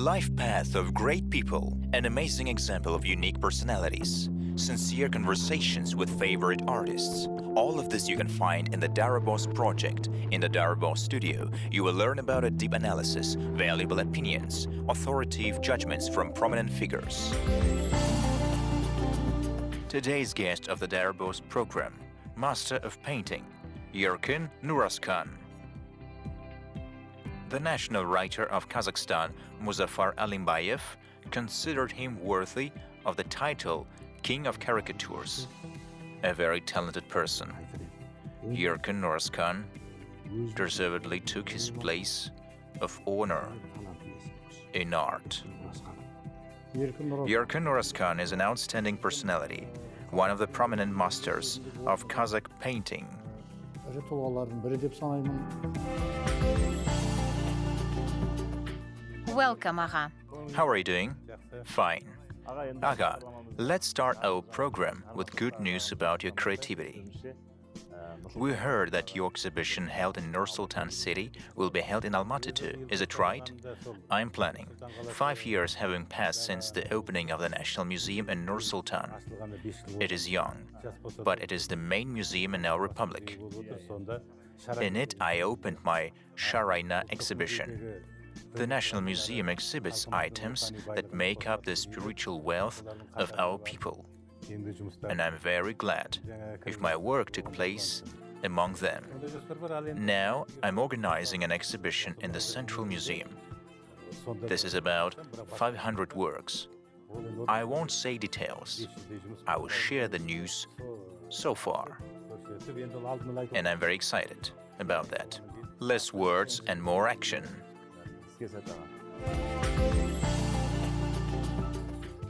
life path of great people, an amazing example of unique personalities, sincere conversations with favorite artists. All of this you can find in the Daraboz project. In the Daraboz studio, you will learn about a deep analysis, valuable opinions, authoritative judgments from prominent figures. Today's guest of the Daraboz program, Master of Painting, Yerkin Nurazkhan. The national writer of Kazakhstan, Muzafar Alimbay, considered him worthy of the title King of Caricatures. A very talented person, Yerkin Nurazkhan deservedly took his place of honor in art. Yerkin Nurazkhan is an outstanding personality, one of the prominent masters of Kazakh painting. Welcome, Aga. How are you doing? Fine. Aga, let's start our program with good news about your creativity. We heard that your exhibition held in Nur-Sultan city will be held in Almaty too. Is it right? I'm planning. 5 years having passed since the opening of the National Museum in Nur-Sultan. It is young, but it is the main museum in our republic. In it, I opened my Sara exhibition. The National Museum exhibits items that make up the spiritual wealth of our people. And I'm very glad if my work took place among them. Now I'm organizing an exhibition in the Central Museum. This is about 500 works. I won't say details. I will share the news so far. And I'm very excited about that. Less words and more action.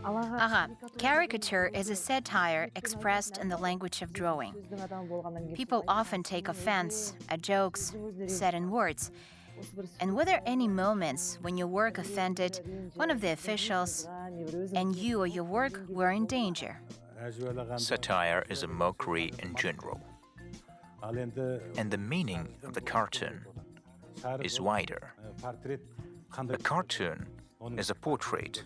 Aga, caricature is a satire expressed in the language of drawing. People often take offense at jokes said in words. And were there any moments when your work offended one of the officials and you or your work were in danger? Satire is a mockery in general. And the meaning of the cartoon is wider. A cartoon is a portrait.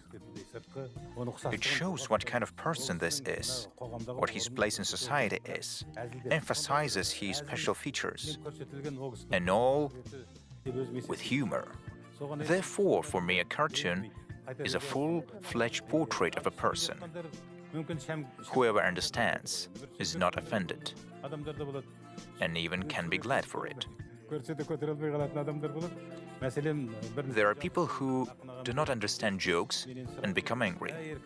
It shows what kind of person this is, what his place in society is, emphasizes his special features, and all with humor. Therefore, for me, a cartoon is a full-fledged portrait of a person. Whoever understands is not offended, and even can be glad for it. There are people who do not understand jokes and become angry.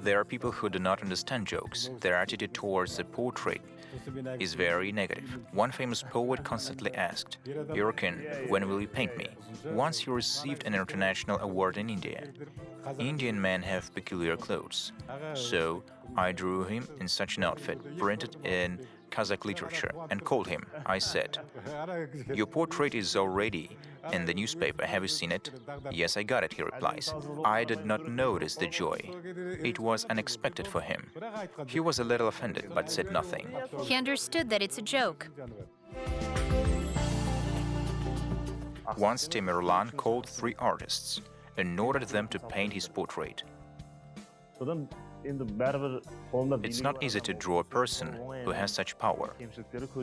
There are people who do not understand jokes. Their attitude towards the portrait is very negative. One famous poet constantly asked, "Yerkin, when will you paint me?" Once he received an international award in India. Indian men have peculiar clothes. So I drew him in such an outfit, printed in Qazaq literature, and called him. I said, "Your portrait is already in the newspaper. Have you seen it?" "Yes, I got it," he replies. I did not notice the joy. It was unexpected for him. He was a little offended, but said nothing. He understood that it's a joke. Once Tamerlan called 3 artists and ordered them to paint his portrait. It's not easy to draw a person who has such power,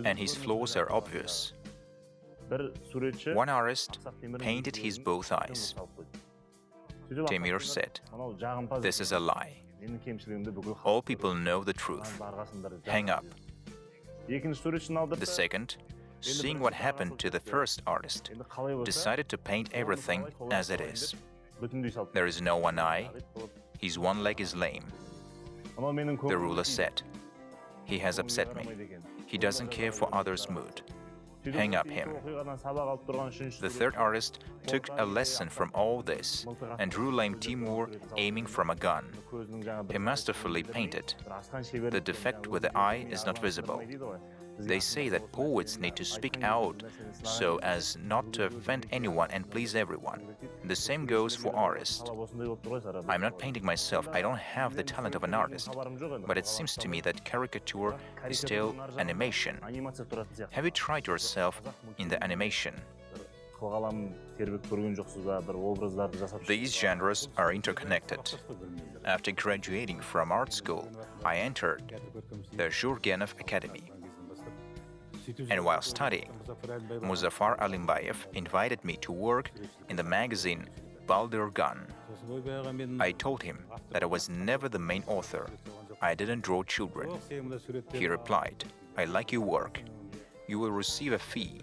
and his flaws are obvious. One artist painted his both eyes. Temir said, "This is a lie. All people know the truth. Hang up." The second, seeing what happened to the first artist, decided to paint everything as it is. There is no one eye. His one leg is lame. The ruler said, "He has upset me. He doesn't care for others' mood. Hang up him." The third artist took a lesson from all this and drew lame Timur aiming from a gun. He masterfully painted. The defect with the eye is not visible. They say that poets need to speak out so as not to offend anyone and please everyone. The same goes for artists. I'm not painting myself, I don't have the talent of an artist, but it seems to me that caricature is still animation. Have you tried yourself in the animation? These genres are interconnected. After graduating from art school, I entered the Jurgenov Academy. And while studying, Muzafar Alimbay invited me to work in the magazine Baldurgan. I told him that I was never the main author. I didn't draw children. He replied, "I like your work. You will receive a fee,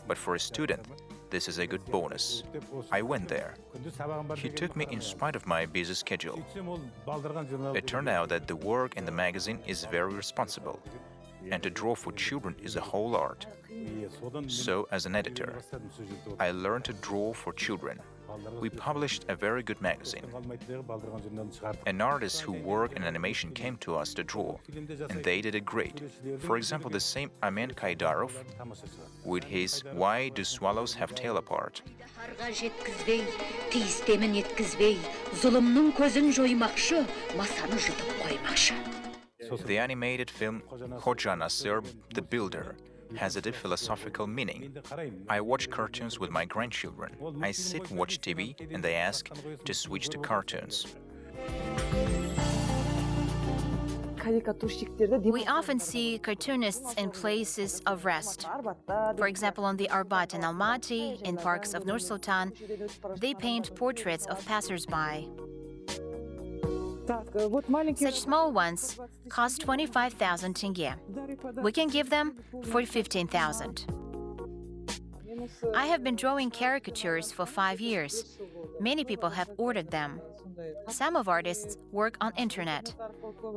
but for a student, this is a good bonus." I went there. He took me in spite of my busy schedule. It turned out that the work in the magazine is very responsible, and to draw for children is a whole art. So, as an editor, I learned to draw for children. We published a very good magazine. An artist who worked in animation came to us to draw, and they did it great. For example, the same Amen Kaidarov with his "Why Do Swallows Have Tail Apart?" The animated film Hoca Nasir the Builder has a deep philosophical meaning. I watch cartoons with my grandchildren. I sit and watch TV and they ask to switch to cartoons. We often see cartoonists in places of rest. For example, on the Arbat and Almaty, in parks of Nur Sultan, they paint portraits of passers-by. Such small ones cost 25,000 tenge. We can give them for 15,000. I have been drawing caricatures for 5 years. Many people have ordered them. Some of artists work on internet.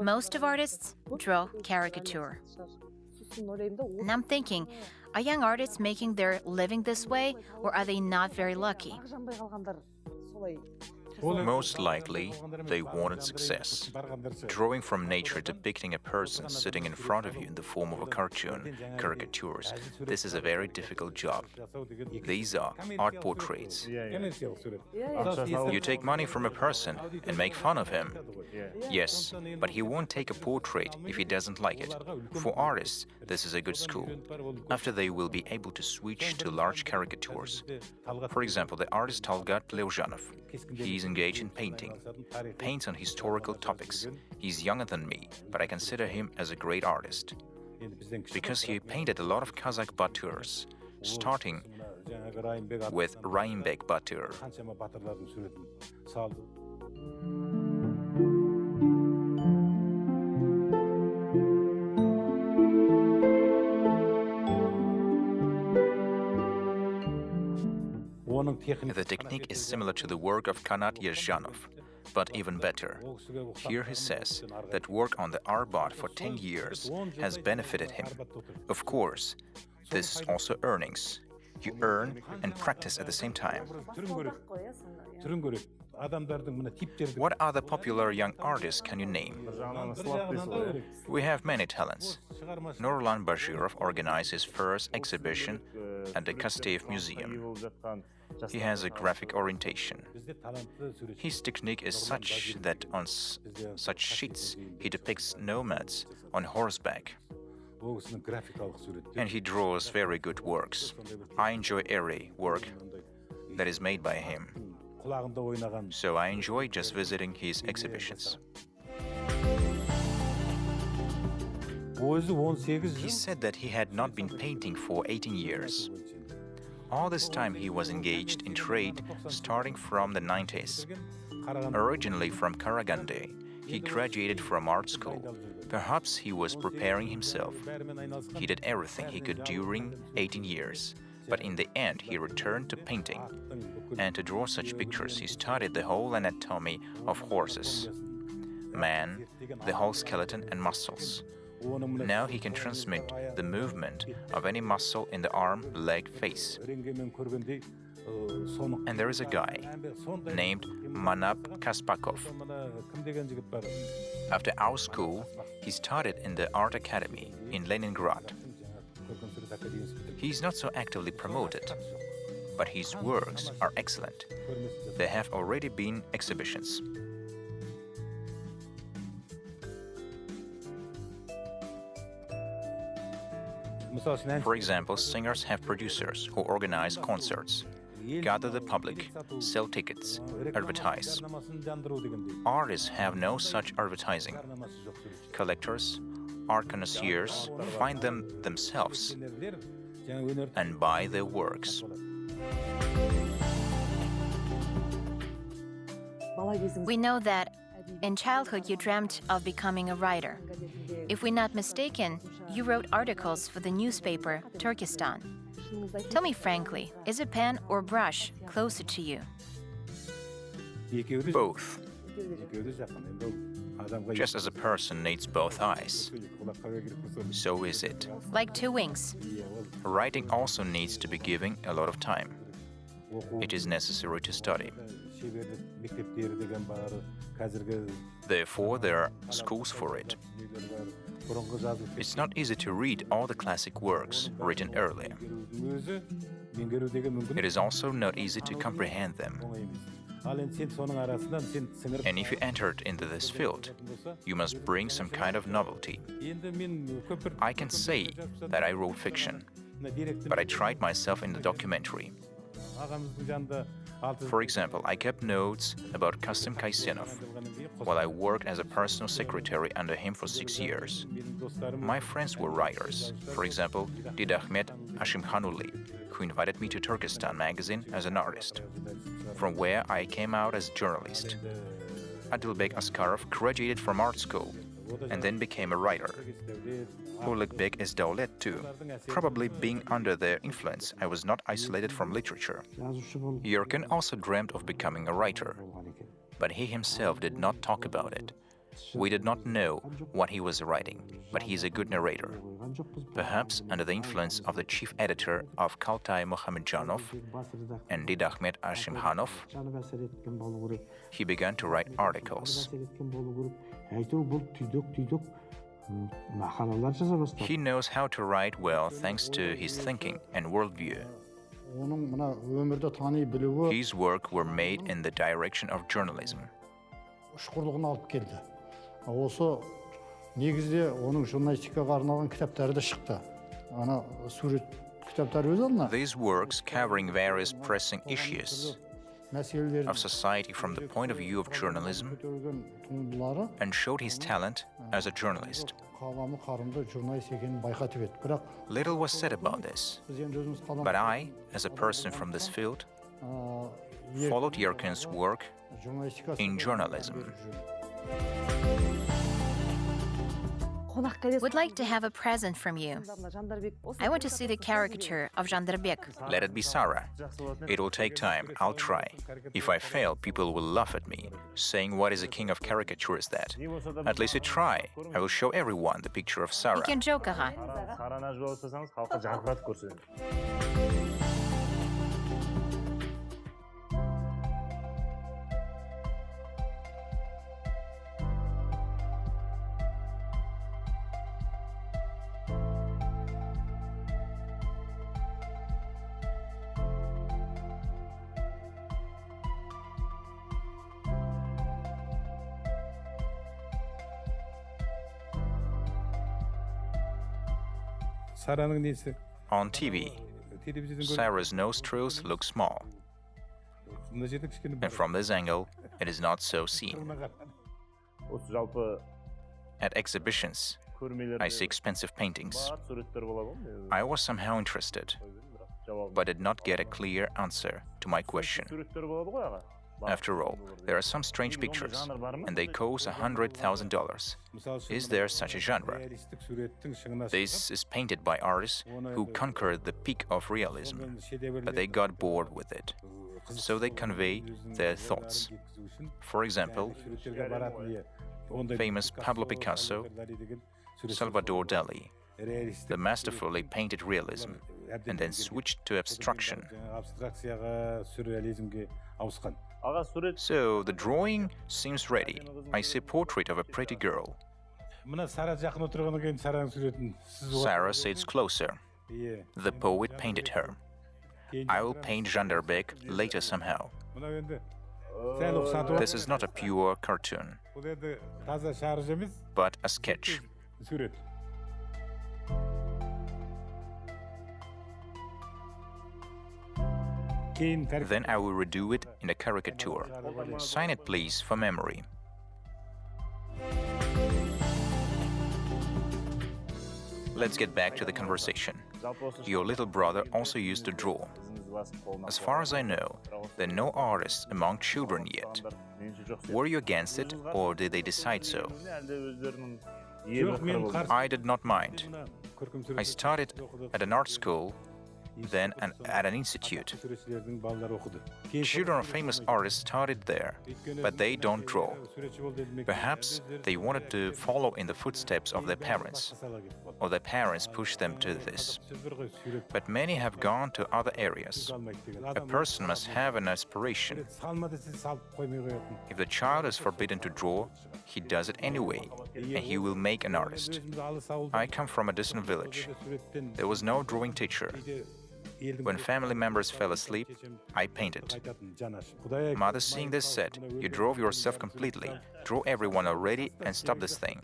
Most of artists draw caricature. And I'm thinking, are young artists making their living this way, or are they not very lucky? Most likely, they wanted success. Drawing from nature depicting a person sitting in front of you in the form of a cartoon, caricatures, this is a very difficult job. These are art portraits. You take money from a person and make fun of him. Yes, but he won't take a portrait if he doesn't like it. For artists, this is a good school. After they will be able to switch to large caricatures. For example, the artist Talgat Pleuzhanov. He is engaged in painting, paints on historical topics. He's younger than me, but I consider him as a great artist. Because he painted a lot of Kazakh baturs, starting with Raimbek batur. The technique is similar to the work of Kanat Yerzhanov, but even better. Here he says that work on the Arbat for 10 years has benefited him. Of course, this is also earnings. You earn and practice at the same time. What other popular young artists can you name? We have many talents. Nurlan Bashirov organized his first exhibition at the Kastev Museum. He has a graphic orientation. His technique is such that on such sheets he depicts nomads on horseback. And he draws very good works. I enjoy every work that is made by him. So I enjoy just visiting his exhibitions. He said that he had not been painting for 18 years. All this time he was engaged in trade starting from the 90s. Originally from Karaganda, he graduated from art school. Perhaps he was preparing himself. He did everything he could during 18 years. But in the end, he returned to painting. And to draw such pictures, he studied the whole anatomy of horses, man, the whole skeleton and muscles. Now he can transmit the movement of any muscle in the arm, leg, face. And there is a guy named Manap Kaspakov. After our school, he studied in the Art Academy in Leningrad. He is not so actively promoted, but his works are excellent. There have already been exhibitions. For example, singers have producers who organize concerts. gather the public, sell tickets, advertise. Artists have no such advertising. Collectors, art connoisseurs find them themselves and buy their works. We know that in childhood you dreamt of becoming a writer. If we're not mistaken, you wrote articles for the newspaper Turkestan. Tell me frankly, is a pen or brush closer to you? Both. Just as a person needs both eyes, so is it. Like two wings. Writing also needs to be given a lot of time. It is necessary to study. Therefore, there are schools for it. It's not easy to read all the classic works written earlier. It is also not easy to comprehend them. And if you entered into this field, you must bring some kind of novelty. I can say that I wrote fiction, but I tried myself in the documentary. For example, I kept notes about Kasım Kaysenov while I worked as a personal secretary under him for 6 years. My friends were writers. For example, Didahmet Hashimkhanuli, who invited me to Turkestan magazine as an artist, from where I came out as a journalist. Adilbek Askarov graduated from art school and then became a writer. Bulgakov is Daulet too. Probably being under their influence, I was not isolated from literature. Yerkin also dreamt of becoming a writer, but he himself did not talk about it. We did not know what he was writing, but he is a good narrator. Perhaps under the influence of the chief editor of Kaltay Muhammadjanov and Didahmet Ashimkhanov, he began to write articles. He knows how to write well thanks to his thinking and worldview. His work were made in the direction of journalism. Осы негізде оның журналистикаға арналған кітаптары да шықты. Ана сурет кітаптары өз алдына. These works covering various pressing issues of society from the point of view of journalism and showed his talent as a journalist. Little was said about this, but I, as a person from this field, followed Yerkin's work in journalism. Would like to have a present from you. I want to see the caricature of Jandarbek. Let it be Sara. It will take time. I'll try. If I fail, people will laugh at me, saying what is a king of caricatures that? At least you try. I will show everyone the picture of Sara. You can joke, huh? On TV, Sarah's nostrils look small, and from this angle, it is not so seen. At exhibitions, I see expensive paintings. I was somehow interested, but did not get a clear answer to my question. After all, there are some strange pictures, and they cost $100,000. Is there such a genre? This is painted by artists who conquered the peak of realism, but they got bored with it, so they convey their thoughts. For example, famous Pablo Picasso, Salvador Dali, the masterfully painted realism, and then switched to abstraction. So the drawing seems ready. I see a portrait of a pretty girl. Sara sits closer. The poet painted her. I will paint Jandarbek later somehow. This is not a pure cartoon, but a sketch. Then I will redo it in a caricature. Sign it, please, for memory. Let's get back to the conversation. Your little brother also used to draw. As far as I know, there are no artists among children yet. Were you against it, or did they decide so? I did not mind. I started at an art school, then at an institute. Children of famous artists started there, but they don't draw. Perhaps they wanted to follow in the footsteps of their parents, or their parents pushed them to this. But many have gone to other areas. A person must have an aspiration. If the child is forbidden to draw, he does it anyway, and he will make an artist. I come from a distant village. There was no drawing teacher. When family members fell asleep, I painted. Mother, seeing this, said, "You drove yourself completely. Draw everyone already and stop this thing."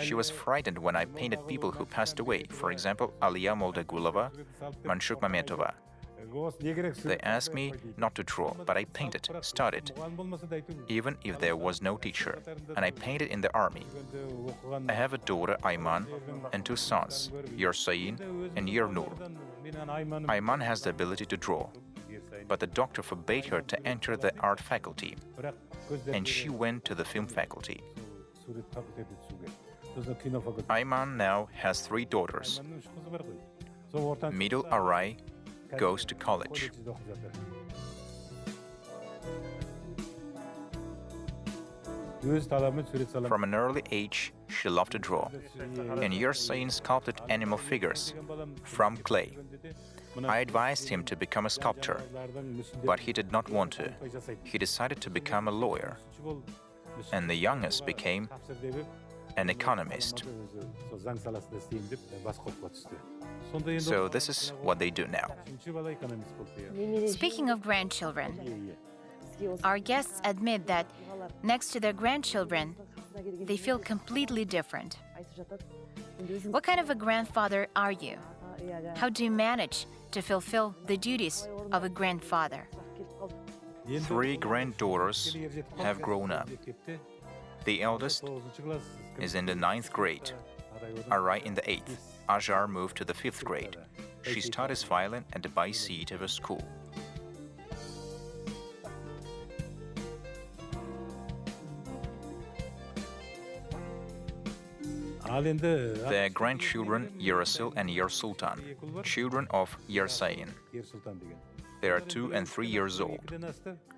She was frightened when I painted people who passed away, for example, Aliya Moldagulova, Manshuk Mametova. They asked me not to draw, but I painted, started, even if there was no teacher, and I painted in the army. I have a daughter, Ayman, and two sons, Yersayin and Yernur. Ayman has the ability to draw, but the doctor forbade her to enter the art faculty, and she went to the film faculty. Ayman now has 3 daughters. Middle Aray goes to college. From an early age, she loved to draw, and Yersayin sculpted animal figures from clay. I advised him to become a sculptor, but he did not want to. He decided to become a lawyer, and the youngest became an economist. So this is what they do now. Speaking of grandchildren, our guests admit that next to their grandchildren, they feel completely different. What kind of a grandfather are you? How do you manage to fulfill the duties of a grandfather? 3 granddaughters have grown up. The eldest is in the 9th grade, Aray in the 8th. Ajar moved to the 5th grade. She studies violin at the Baysiyetova school. Their grandchildren, Yerasil and Yersultan, children of Yersayin. They are 2 and 3 years old.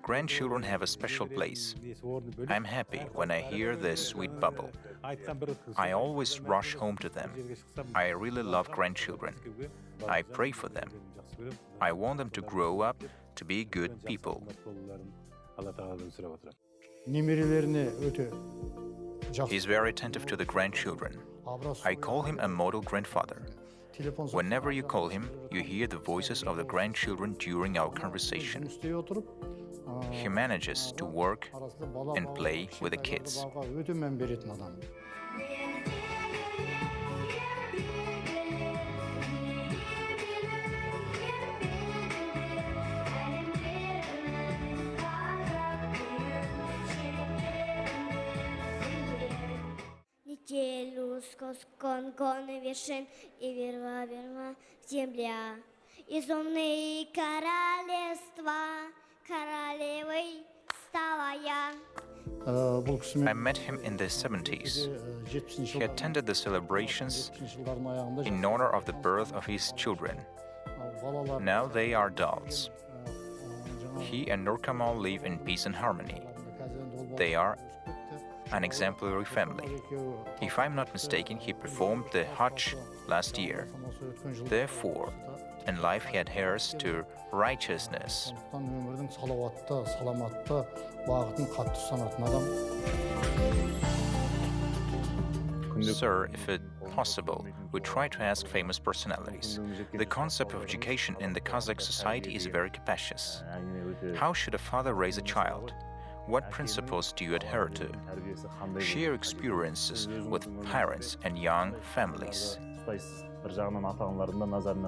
Grandchildren have a special place. I'm happy when I hear their sweet bubble. I always rush home to them. I really love grandchildren. I pray for them. I want them to grow up to be good people. He's very attentive to the grandchildren. I call him a model grandfather. Whenever you call him, you hear the voices of the grandchildren during our conversation. He manages to work and play with the kids. Вершин и верва земля, изумные королевства, королевой стала я. I met him in the 70s. He attended the celebrations in honor of the birth of his children. Now they are adults. He and Nurkamal live in peace and harmony. They are an exemplary family. If I'm not mistaken, he performed the Hajj last year. Therefore, in life he adheres to righteousness. Sir, if it's possible, we try to ask famous personalities. The concept of education in the Kazakh society is very capacious. How should a father raise a child? What principles do you adhere to? Share experiences with parents and young families.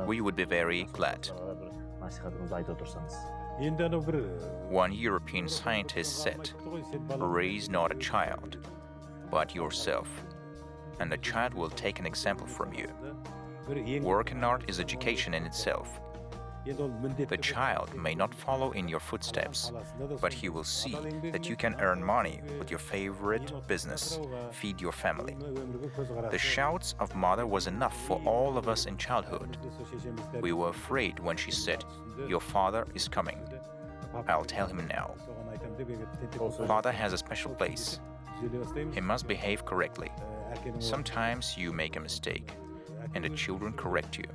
We would be very glad. One European scientist said, "Raise not a child, but yourself, and the child will take an example from you." Work and art is education in itself. The child may not follow in your footsteps, but he will see that you can earn money with your favorite business, feed your family. The shouts of mother was enough for all of us in childhood. We were afraid when she said, "Your father is coming." I'll tell him now. Father has a special place. He must behave correctly. Sometimes you make a mistake, and the children correct you.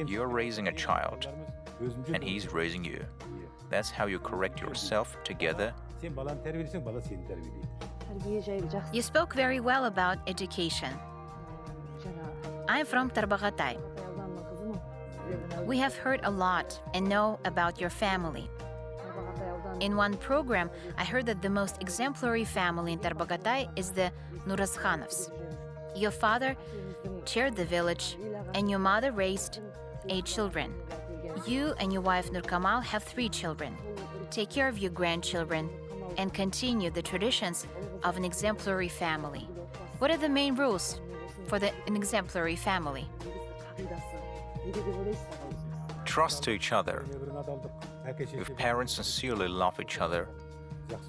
You're raising a child, and he's raising you. That's how you correct yourself together. You spoke very well about education. I'm from Tarbagatay. We have heard a lot and know about your family. In one program, I heard that the most exemplary family in Tarbagatay is the Nurazkhanovs. Your father chaired the village, and your mother raised 8 children. You and your wife Nurkamal have 3 children. Take care of your grandchildren and continue the traditions of an exemplary family. What are the main rules for an exemplary family? Trust to each other. If parents sincerely love each other,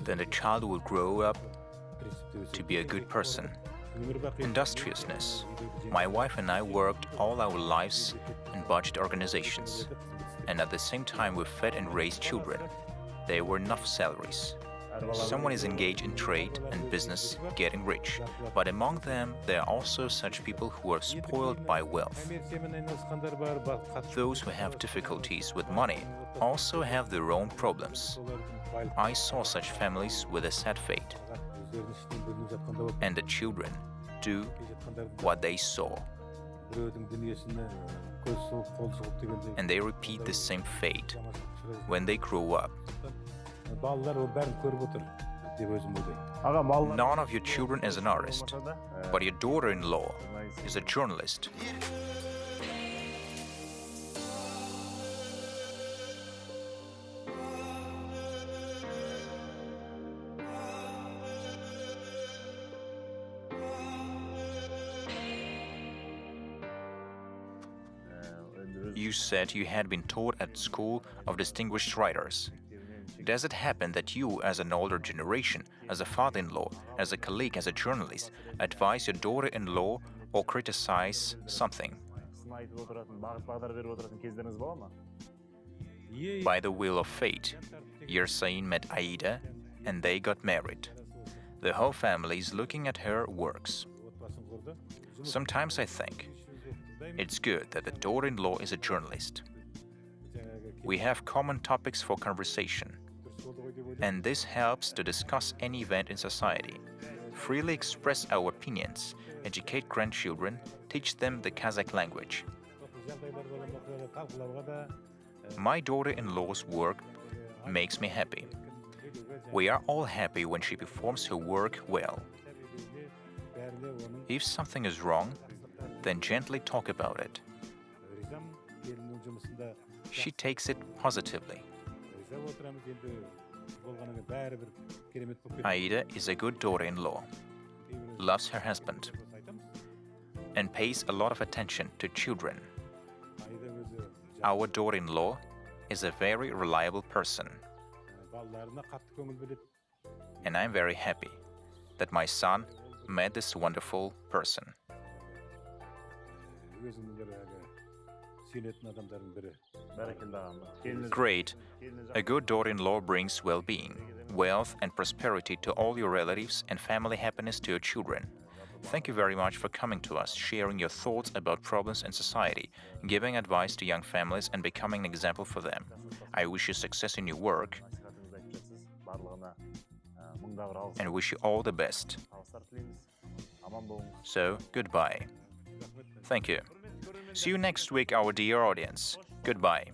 then the child will grow up to be a good person. Industriousness. My wife and I worked all our lives in budget organizations, and at the same time we fed and raised children. There were enough salaries. Someone is engaged in trade and business, getting rich, but among them there are also such people who are spoiled by wealth. Those who have difficulties with money also have their own problems. I saw such families with a sad fate, and the children do what they saw, and they repeat the same fate when they grow up. None of your children is an artist, but your daughter-in-law is a journalist. You said you had been taught at school of distinguished writers. Does it happen that you, as an older generation, as a father-in-law, as a colleague, as a journalist, advise your daughter-in-law or criticize something? By the will of fate, Yersain met Aida and they got married. The whole family is looking at her works. Sometimes I think it's good that the daughter-in-law is a journalist. We have common topics for conversation, and this helps to discuss any event in society, freely express our opinions, educate grandchildren, teach them the Kazakh language. My daughter-in-law's work makes me happy. We are all happy when she performs her work well. If something is wrong, then gently talk about it. She takes it positively. Aida is a good daughter-in-law, loves her husband, and pays a lot of attention to children. Our daughter-in-law is a very reliable person, and I'm very happy that my son met this wonderful person. Great. A good daughter-in-law brings well-being, wealth and prosperity to all your relatives and family happiness to your children. Thank you very much for coming to us, sharing your thoughts about problems in society, giving advice to young families and becoming an example for them. I wish you success in your work and wish you all the best. So, goodbye. Thank you. See you next week, our dear audience. Goodbye.